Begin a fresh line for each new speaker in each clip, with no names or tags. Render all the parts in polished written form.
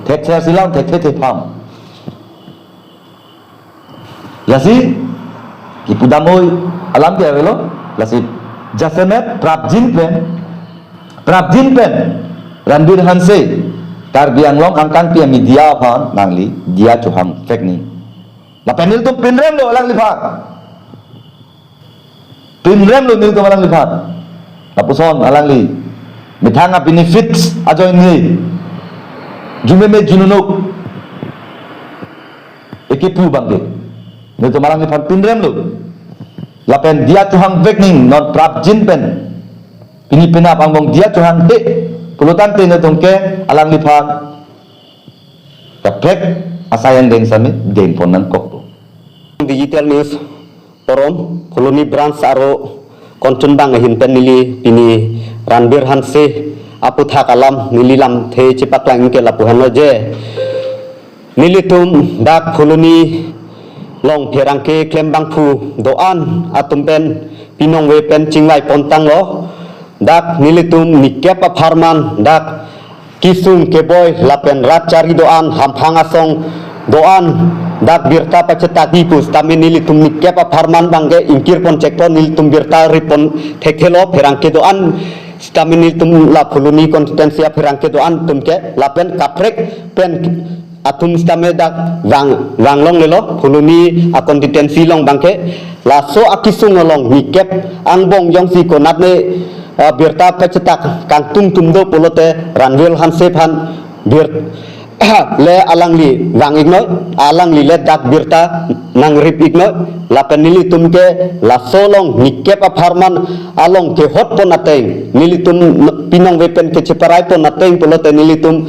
thek ser silang thek the pham lasi ki pudamoi alam ke avelo lasi jasemet prabjin pen Ranbir Hanse tar biang long angkan pia media phan nangli dia chuham fake ni la penil tum pinrem lo alang liphat pinrem lo nil tum alang liphat la puson alang li mithanga benefits ajoin ni jume me jununuk ekipu bangke nil tum alang liphat pinrem lo la pen dia chuham fake ni non prabjin pen pini pena pangbong dia chuham he pulutan tin tongke alang liphan kaprek asayan deng sami deng ponan kokto
digital news forum koloni branch aro konchun bang hinten nili pini Ranbir Hanse aputha kalam nililam the cipak lang ke lapuhan je nilitum dak koloni long pherangke klembang phu doan atumpen pinong wepen cingwai pontang lo dak nilitum nikep farman dak kisung keboy lapen racari doan hampangasong doan dak birta paceta dipus tami nilitum nikep farman bangge ingkir pon cekpon nilitum birta ripon thekelo perangke doan stami nilitum la koloni konstituensia perangke doan tumke lapen kaprek pen atum stame dak wanglong lelo koloni akonstituensi long bangke laso akisung long nikep angbong yong si konatne birta pacetak kangtung tumdo polote Ranbir Hanse phan bir le alangli wang igno alangli le dak birta nang rip igno lapen nili tumke la solong nikep farman along ke hot ponateng nili tum pinong wepen ke ceparai ponateng polote nili tum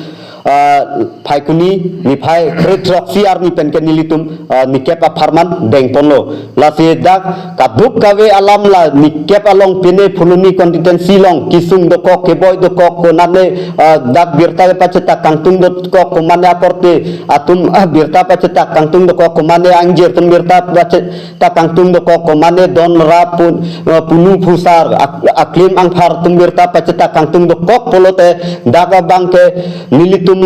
phai kuni ni phai kretrok siar ni pen ke nilitum nikep farman deng ponlo la se dak kaduk kawe alam la nikep along pine phuluni konstituensi long kisung doko keboy doko konane dak birta paceta kangtung doko komane aporte atum birta paceta kangtung doko komane anjir tum birta paceta kangtung doko komane don rapun punu pusar aklim angphar tum birta paceta kangtung doko polote daga bangke nilitum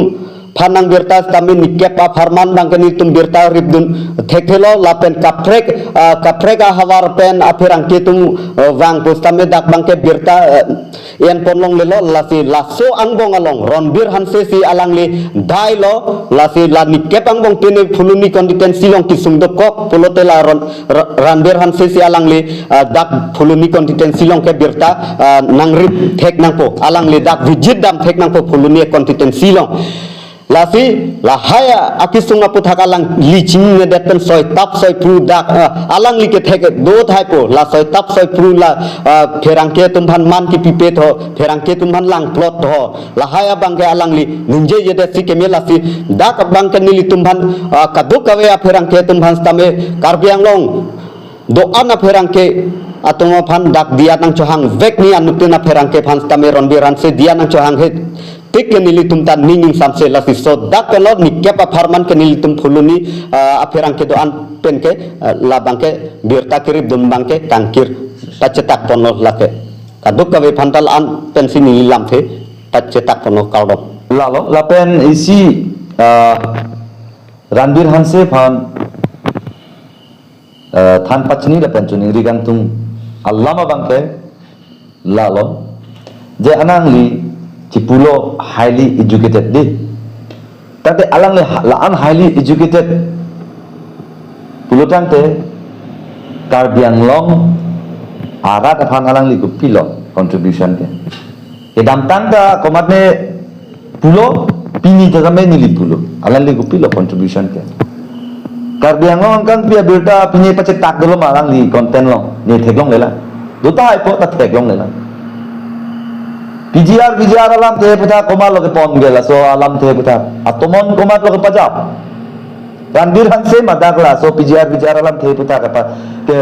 panang birta kami nikep farman bangke nilitum birta ribdun thekelo lapen kaprek hawar pen apirang kitum wang pustame dak bangke birta yen ponlong lelo lasi laso angbong along Ranbir Hanse si alangli dailo lasi la nikep angbong pene phuluni konstituensi long kisung dokok polote la Ranbir Hanse si alangli dak phuluni konstituensi long ke birta nangrip thek nangpo alangli dak vijit dam thek nangpo phuluni konstituensi long lasi lahaya akisung aputha kalang licing ngedeten soi tap soi pru dak alang like thek do thaipo la soi tap soi pru la pherangke tumphan man ki pipe tho pherangke tumphan lang plot tho lahaya bangke alang li ninje yede sikeme lasi dak bangke nili tumphan kaduk kawe pherangke tumphan stame karbiang long do ana pherangke atongo phan dak dia nang chohang vek ni anutena pherangke phan stame Ranbir Hanse dia nang chohang he tik nilitum tan ninging samse lasi so dak pelot nikep farman ke nilitum phuluni apirang ke doan penke la bangke birta kirib dum bangke tangkir pacetak pono lake kaduk kawe phantal an pensi nilam the pacetak pono kaudom
lalo lapen isi Ranbir Hanse phan than pachni lapen chuni rigantung allama bangke lalo je anangli cipulo highly educated di tapi alang le laan highly educated pulutan te karbiang long arat aphan alang li pilo contribution ke dam tangka komatne pulo pini jagame nili pulo alang li pilo contribution ke karbiang long kan pia berta pini pacet tak dulu alang li konten long ni theklong lela duta ai po ta theklong lela PGR alam te puta komal lo ke pon gela so alam te puta atomon komat lo ke pajap Ranbir Hanse madakla so PGR alam te puta ke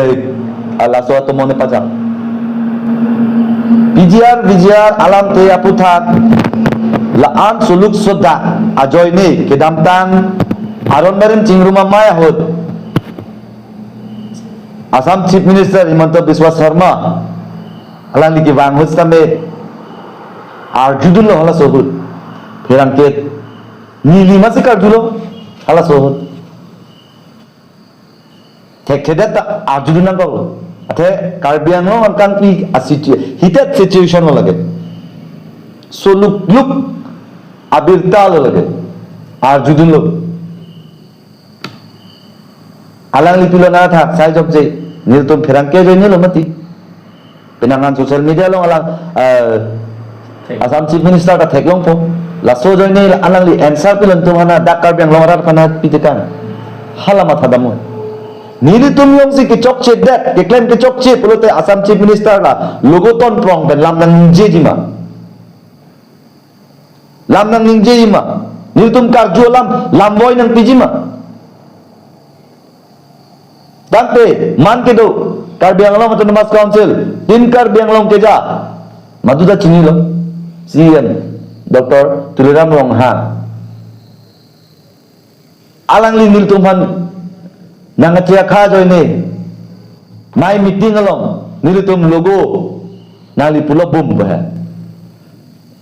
ala so atomon pajap PGR alam te aputa laan suluk soda ajoy ni ke damtang aron merim cingruma maya hot Assam Chief Minister Himanta Biswa Sharma alang li ke wang hot sambe আর জুদুল্লাহ হলা সহুদ ফেরাঙ্কেত nili masih karjulo halas sohut tek kedat tak arjudu nang kau ate Karbi Anglong angkang pi hitat situation lo lagi so look abirta lo lagi arjudu lo alang lipilo na thak sai job je nil tum phirang ke join lo mati penangan social media lo alang Assam Chief Minister ka theklong po la so join ni alang li answer pilon tum hana dak Karbi Anglong rar khana pitekan halama thadamu nili tum yong si ke chok che dat ke claim ke chok che pulote Assam Chief Minister la logo ton prong ben lam nang je jima lam nang ning je jima nili tum kar jo lam boy nang pijima Dante, man ke do, Karbi Anglong Autonomous Council, tin Karbi Anglong ke ja, maduda chini lo, CM, Dr. Tuliram Rongha, alang li nil tumhan, nangatia kha joy ne, mai meeting along, nil tum logo, nali pulo bum bah,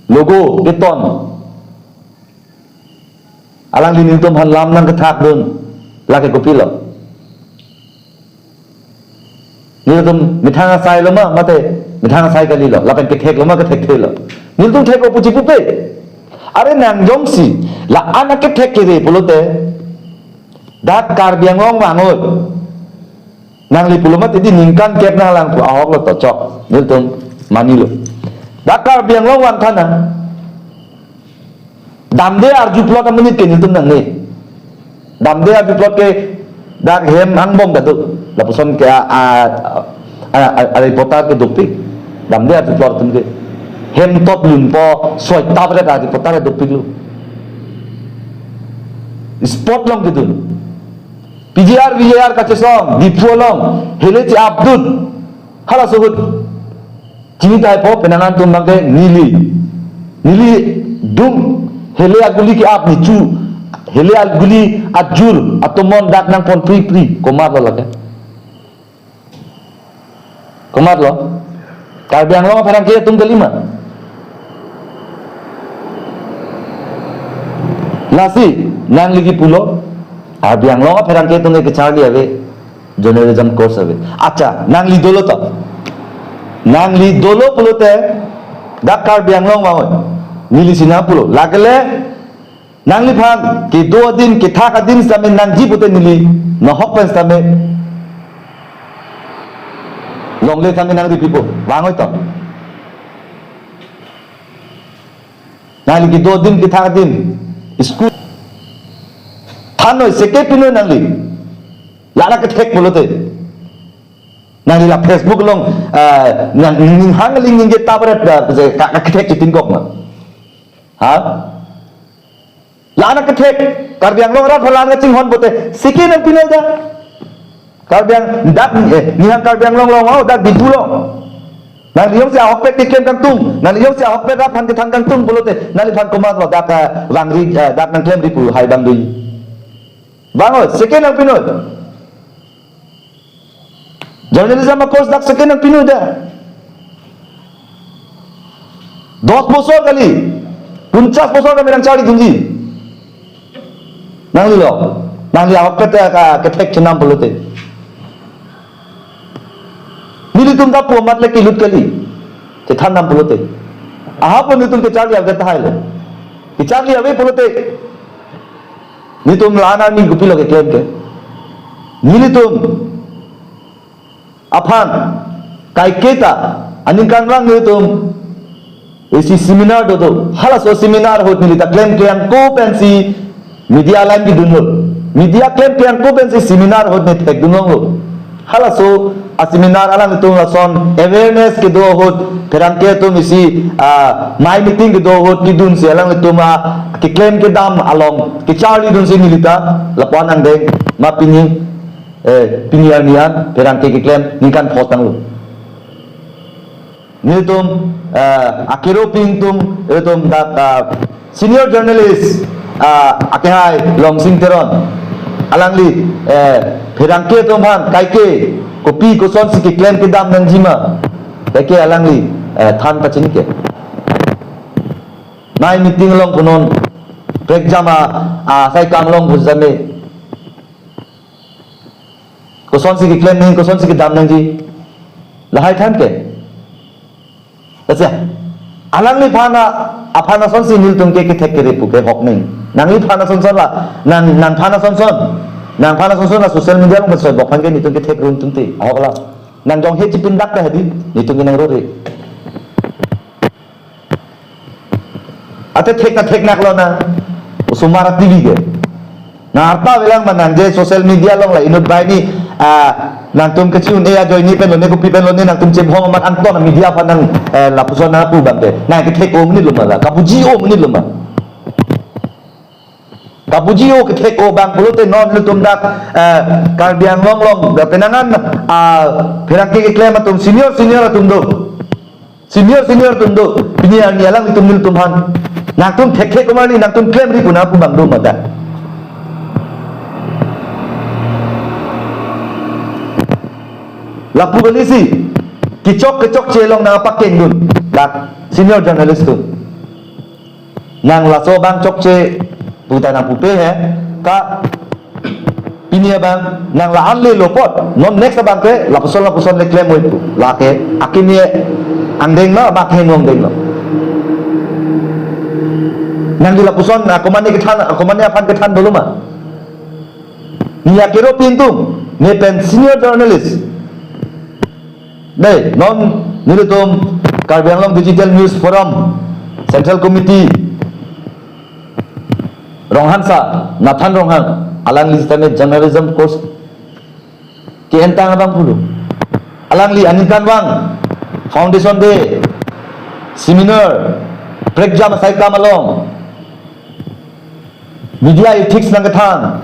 logo keton, alang li nil tumhan lam nang kethak dun, laki kopi lo. Nil tum mithanga sai lo ma mate mithanga sai kali lo lapen ke thek lo ma ke thek the lo nil tum thek ko puji pupe are nang jong si la ana ke thek ke re pulote dak Karbi Anglong wangot nang li pulo ma ti ningkan kep na lang pu awak lo to chok nil tum mani lo dak Karbi Anglong wan thana damde arju plot amni ke nil tum nang ne damde arju plot ke dak hem hangbom ka tu la puson ke a reporter ke dukti damde arju plot tum ke hem top lun po soi tap re ka reporter dukti lu spot long gitu PGR ka chesong dipu long hele ti abdul hala suhut chini tai po penangan tum bangke nili dum hele aguli ki ap ni chu hele aguli ajur atau mon dak nang pon pri komar lo lage komar lo Karbi Anglong parang kia tum kelima lasi nang ligi pulo Karbi Anglong parang kia tum ke charli ave journalism course ave acha nang li dolo to nang li dolo pulo te dak Karbi Anglong ma nili sina pulo lagale nang li phang ki 2 din ki thak din same nang ji pute nili no hok pen same long le same nang ri pipo wangoi to nang li ki 2 din ki thak din school thanoi seke pino nang li lala ke thek bolote nang li la Facebook long nang ning hang ling ning ge tabret ka thek chitin kok ma ha lana ke thek Karbi Anglong ra phalan ga chinghon bote sike nang pinel da Karbi Ang dak ni hang Karbi Anglong long au dak dipulo nang liong sia hokpek tikem kang tung nang liong sia hokpek ra phan ke thang kang tung bolote nali phan komar lo dak wangri dak nang klem ripu hai bang dui bango sike nang pinoi journalism course dak sike nang pinoi da 10 বছর kali 50 বছর kami nang cari tunji nang lo nang li awak kata ka tek chenam bolote nili tum da po mat le ki lut kali te than nam bolote aha po ni tum ke cari avga thai le ki cari ave bolote ni tum lana ni gupi loge claim ke nili tum aphan kai keta anin kan rang ni tum isi seminar do hala so seminar hot nili ta claim ke an ko pensi media line ki dunol media claim ke an ko pensi seminar hot ne tek dunol hala so a seminar alam tu son awareness ke do hot pheran ke tu misi my meeting ke do hot ki dun se alam tu ma ki claim ke dam along ki charli dun se nilita lapon ang deng ma pini nian pheran ke ki claim nikan photang lu ni tum akiro ping tum tum da senior journalist akehai long sing teron alangli pherangke tum han kaike kopi ko son si claim ke dam nang jima kaike alangli than pachin ke nai meeting long konon break jama sai kamlong buzame koson si claim ning koson si dam nang ji lahai than ke acha alang ni phana son si nil tung ke thek ke pu ke hok ning nang ni phana son la nang phana son la social media long soi bok phan ke ni tung ke thek run tung ti hok la nang jong he chipin dak ka hadi ni tung nang ro re ate thek nak lo na usumara tv ke na arta velang manan je social media long la inut bai ni nang tum ke chiun e a join ni pen lo ne ko pi pen lo ne nang tum che bhong mat an to na media pa nang la puson na pu bang ke na ke thek o mni lo ma la ka puji o mni lo ma ka puji o ke thek o bang pulo te non lu tum dak kar biang long da penangan pherak ke claim tum senior tum do senior tum do pini ang yalang tum nil tum han nang tum thek ko mani nang tum claim ri puna pu bang do ma da lapu polisi kicok celong nang paking dun dak senior journalist tu nang laso bang cok ce buta nang pupe he ka ini bang nang la anle lopot non next bang ke lapuson le claim moi tu la ke akini andeng na ba ke ngom deng no nang di lapuson komani afan ke than dulu ma ni akiro pintu ni pen senior journalist đây non nilutum Karbi Anglong Digital News Forum Central Committee Ronghan sa Nathan Ronghan alang li stane journalism course ke entang abang pulu alang li anikan bang foundation day seminar break jam sai kam along media ethics nang kathan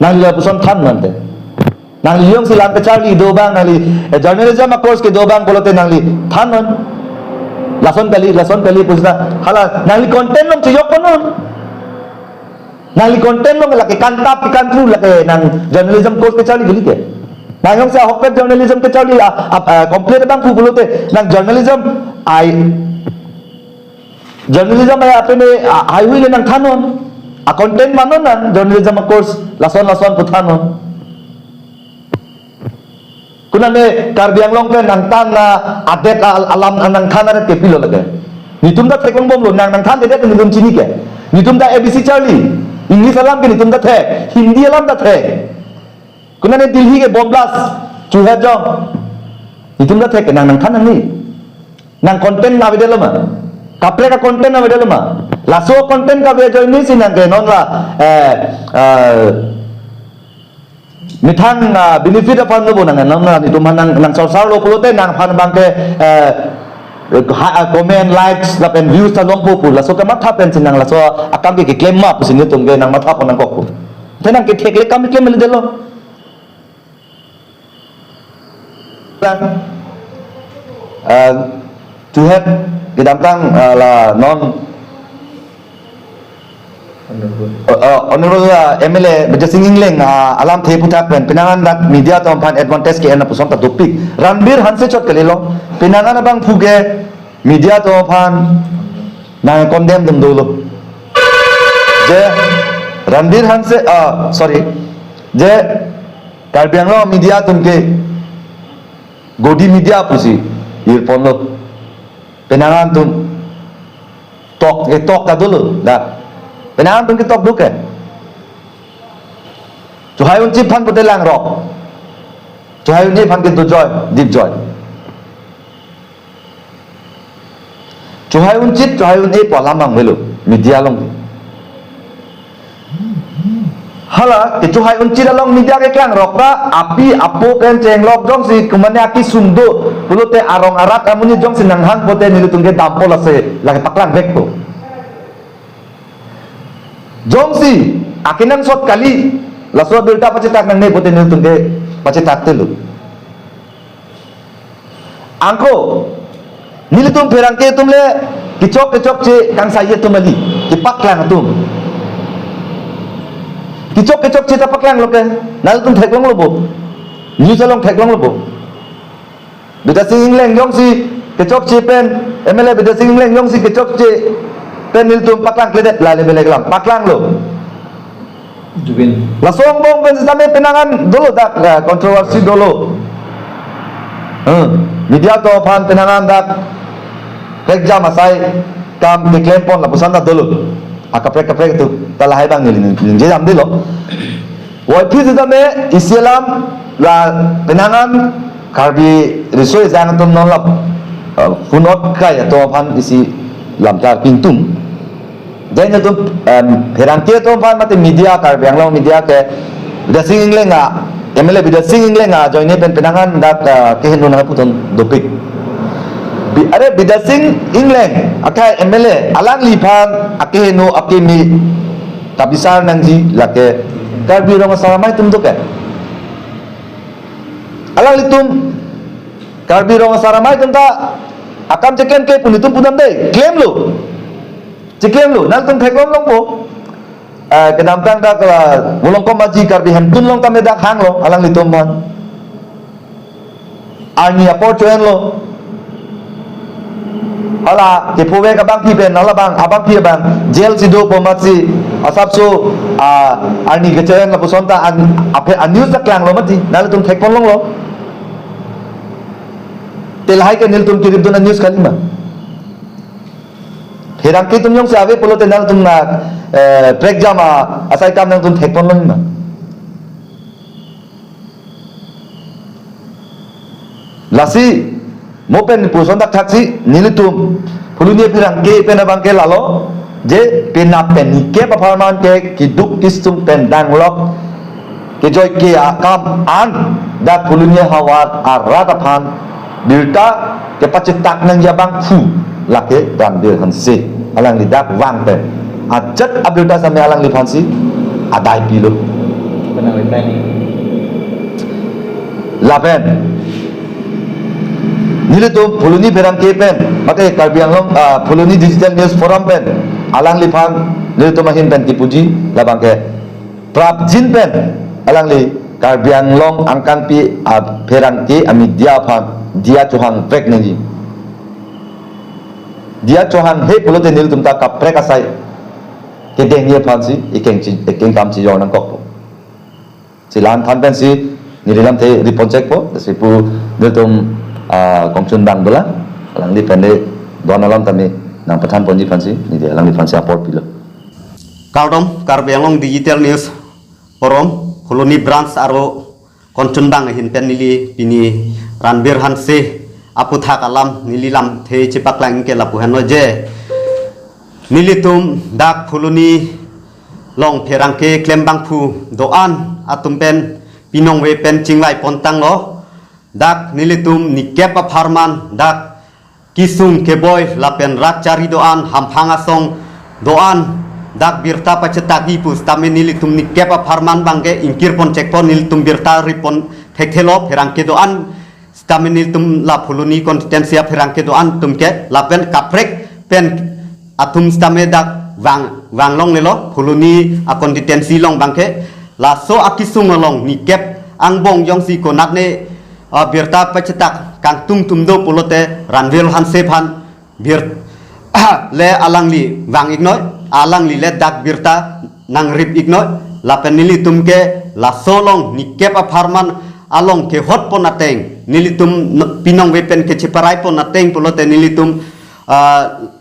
nang li puson than mante nang liong silang ke Charlie do bang nang li journalism course ke do bang bolote nang li thanon lason kali pusna hala nang li content long chiyok konon nang li content long lake kantap ikan tru lake nang journalism course ke Charlie gili ke nang yong sa hokpe journalism ke Charlie complete bang pu bolote nang journalism ay apene highway le nang thanon content manon nang journalism course lason puthanon kunane Karbi Anglong pen nang tan na adet alam nang thana ke pilo lage nitum da thekong bom lo nang than de nitum chini ke nitum da abc Charlie english alam ke nitum da the hindi alam da the kunane Delhi ke bomb blast chuha jong nitum da the ke nang than ni nang content na vedelo ma kaple ka content na vedelo ma laso content ka ve join ni sinang ke non la mithang benefit apa no bonang nang itu manang nang sar lo pulote nang phan bang ke comment likes la pen views ta long pu la so ka matha pen sinang la so akam ke claim ma pusin tum ge nang matha ponang ko tenang ke thek le kam claim le delo to have didamtang la non honorable MLA Baja Singing Leng alam the putak pen pinangan dak media to pan advantage ke na puson ta topik Ranbir Hanse chot kelelo pinangan bang phuge media to pan na condemn dum dolo je Ranbir Hanse sorry je Karbi Anglong media tumke godi media pusi earphone lo pinangan tum talk ta dolo da penang tung kitab duke Chuhai un chip phan putel lang rock Chuhai un phan kitu joy deep joy Chuhai un polamang melu media long hala ke Chuhai un chip along media ke klang rock ba api apo ken cheng lok jong si kumane aki sumdo pulote arong arak amuni jong sinang hang pote nilutung ke dampol ase lagi paklang vek to jongsi akinang sot kali laso belta pacetak nang ne pote nil tungke pacetak telu angko nilitum perangke tumle kicok ce kang saye tumali kipaklang tum kicok ce tapaklang loke nal tum theklong lobo ni salong theklong lobo beda sing leng jongsi kicok ce pen MLA beda sing leng jongsi kicok ce penil tum paklang kledet la lebele kelam paklang lo
Jubin.
lasong bong pen sistem penangan dulu dak kontroversi dulu media to pan penangan dak kerja masai kam diklaim pon la pusan dak dulu akaprek itu talahai bang nilin je jam dilo woi phi sistem Islam la penangan karbi risoi jang tum non lap funot kaya to pan isi lamtar pintum jadi tu herangkia tu pan mati media karbi yang long media ke bida sing ingle nga MLA bida sing ingle nga join pen penangan dak kehen nuna puton dopik are bida sing ingle akai MLA alang lipan akehenu akemi tabisar nangji lake karbi rong salamai tum doke alang litum karbi rong salamai tum ta akam ceken ke punitum punam deh claim lu cikem lu nang tum pheklom long po kenam tang dak mulong ko maji karbi hem tun long tame dak hang lo alang litum man ani apor choen lo ala ke pove ka bang pi ben ala bang abang pi bang jail sido po matsi asap so ani ke choen la pusonta an ape news dak lang lo mati nal tum pheklom long lo telhai ke nil tum kirib dun news kalima Herang kita tuh siapa puluh tenang tuh nak trek jama asal kam nang tuh tekpon lagi mah. Lasi mopen puson tak taksi nili tuh puluh ni pirang ke pena bangke lalo je pena peni ke performan ke kiduk kistum pendang lok ke joy ke akam an dak puluh ni hawat aratapan dirta ke pacetak nang jabang fu laki dan dir hansi alang lidak wang pen ajat abdulda sampai alang li hansi adai pilu
Benang lepen.
lapen nile tu puluni berang ke pen maka karbi ang long puluni digital news forum pen alang li pan nile tu mahin pen kipuji labang ke prap jin pen alang li karbi ang long angkang pi berang ke ami dia pan dia cuhang pek nengi dia cohan he pulo te nil tumta ka preka sai ke deng ye phansi ikeng kam chi jona kok silan than pen si nilam te riponchek po si pu nil tum kongchun bang dola lang di pende donalam tami nang pathan ponji phansi ni dia lang di phansi apor pilo
Kaldom karbianglong digital news forum koloni branch aro konchun bang hin pen nili pini ranbir hanse aputha kalam nililam the chipak lang ke lapu hano je nilitum dak phuluni long pherang ke klembang phu doan atum pen pinong we pen chingwai pontang lo dak nilitum nikep farman dak kisung ke boy lapen rak cari doan hamphanga song doan dak birta pacetagi pus tamen nilitum nikep farman bangke ingkir pon cekpon nilitum birta ripon thekthelo pherang ke doan staminil tum la phuluni konsistensia pherangke do an tum ke la pen kaprek pen atum stame dak wang long lelo phuluni a konsistensi long bangke la so akisung long ni kep ang bong yong si konat ne birta pacetak kang tum do pulote ranvel han sephan bir le alang li wang ignoi alang li le dak birta nang rip ignoi la pen nili tum ke la so long ni kep a farman along ke hot pon ateng nilitum pinong wepen ke ciparai pon ateng pulote nilitum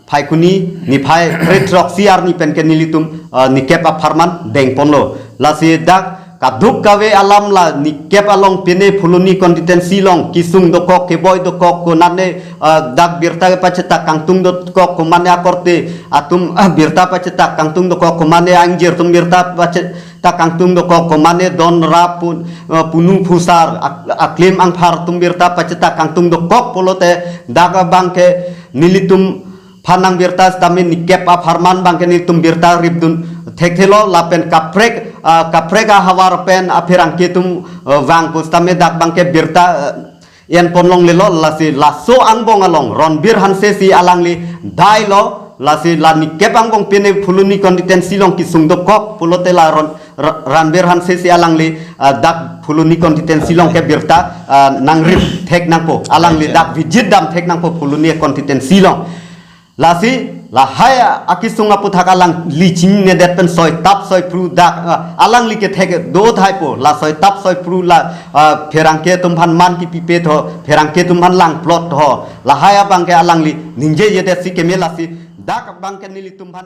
phai kuni ni phai retrok siar ni pen ke nilitum ni kepa farman deng ponlo lasi dak kaduk kawe alam la ni kep along pene phuluni konsistensi long kisung dokok ke boy dokok ko nane dak birta paceta kangtung dokok ko mane akorte atum birta paceta kangtung dokok ko mane anjir tum birta paceta kangtung dokok ko mane don rapun punu pusar aklim ang phar tum birta paceta kangtung dokok polote daga bangke nilitum phanang birta stamin ni kep a farman bangke nilitum birta ribdun thekthelo lapen kapreka hawar pen apirang ketum wang pustame dak bangke birta yen ponlong lelo lasi laso angbong along ronbir hanse si alangli dailo lasi lani kepangbong pene phuluni konsistensi long kisung dokok pulote la ranbir hanse si alangli dak phuluni konsistensi long ke birta nangrip thek nangpo alangli dak vijit dam thek nangpo phuluni konsistensi long lasi lahaya akisung apu thakalang licing ne det pen soi tap soi pru dak alang li ke theke do thai po la soi tap soi pru la pherang ke tumhan man ki pipe tho pherang ke tumhan lang plot tho lahaya bang ke alang li ninje ye de si ke melasi dak bang ke nili tumhan